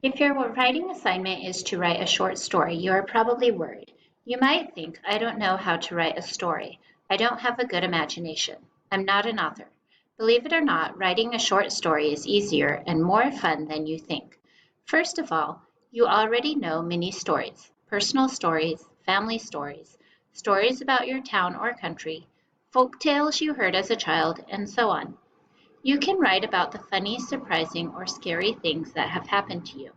If your writing assignment is to write a short story, you are probably worried. You might think, I don't know how to write a story. I don't have a good imagination. I'm not an author. Believe it or not, writing a short story is easier and more fun than you think. First of all, you already know many stories, personal stories, family stories, stories about your town or country, folk tales you heard as a child, and so on. You can write about the funny, surprising, or scary things that have happened to you.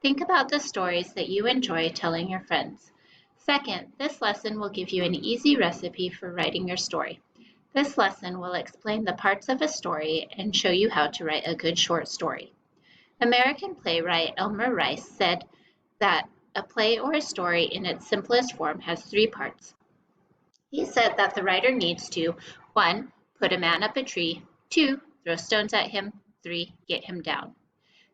Think about the stories that you enjoy telling your friends. Second, this lesson will give you an easy recipe for writing your story. This lesson will explain the parts of a story and show you how to write a good short story. American playwright Elmer Rice said that a play or a story in its simplest form has three parts. He said that the writer needs to 1. Put a man up a tree, 2. Throw stones at him, 3. Get him down.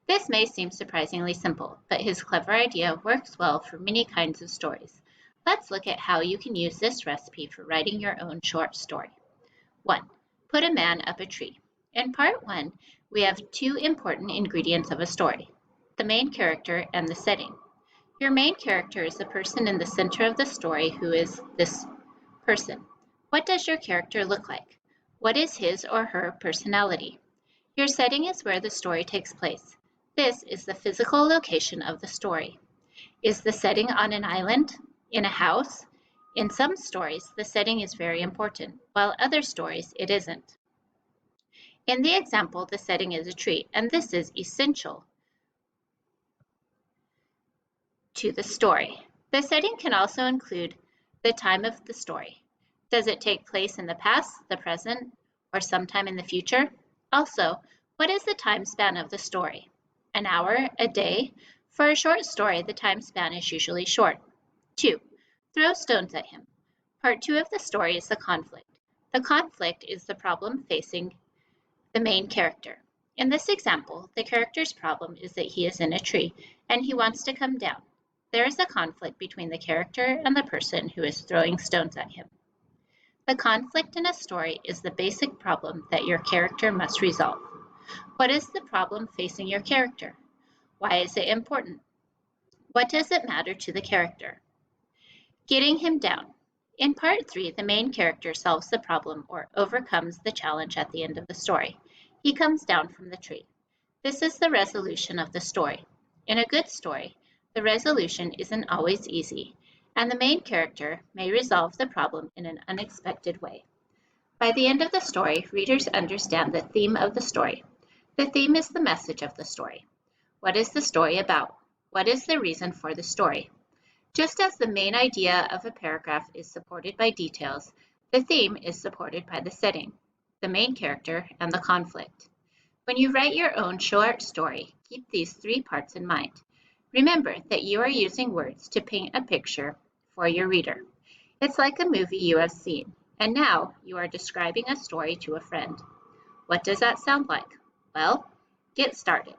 This may seem surprisingly simple, but his clever idea works well for many kinds of stories. Let's look at how you can use this recipe for writing your own short story. 1. Put a man up a tree. In part 1, we have two important ingredients of a story, the main character and the setting. Your main character is the person in the center of the story who is this person. What does your character look like? What is his or her personality? Your setting is where the story takes place. This is the physical location of the story. Is the setting on an island? In a house? In some stories, the setting is very important, while other stories it isn't. In the example, the setting is a tree, and this is essential to the story. The setting can also include the time of the story. Does it take place in the past, the present, or sometime in the future? Also, what is the time span of the story? An hour, a day? For a short story, the time span is usually short. 2. Throw stones at him. Part 2 of the story is the conflict. The conflict is the problem facing the main character. In this example, the character's problem is that he is in a tree and he wants to come down. There is a conflict between the character and the person who is throwing stones at him. The conflict in a story is the basic problem that your character must resolve. What is the problem facing your character? Why is it important? What does it matter to the character? Getting him down. In part 3, the main character solves the problem or overcomes the challenge at the end of the story. He comes down from the tree. This is the resolution of the story. In a good story, the resolution isn't always easy, and the main character may resolve the problem in an unexpected way. By the end of the story, readers understand the theme of the story. The theme is the message of the story. What is the story about? What is the reason for the story? Just as the main idea of a paragraph is supported by details, the theme is supported by the setting, the main character, and the conflict. When you write your own short story, keep these three parts in mind. Remember that you are using words to paint a picture for your reader. It's like a movie you have seen, and now you are describing a story to a friend. What does that sound like? Well, get started.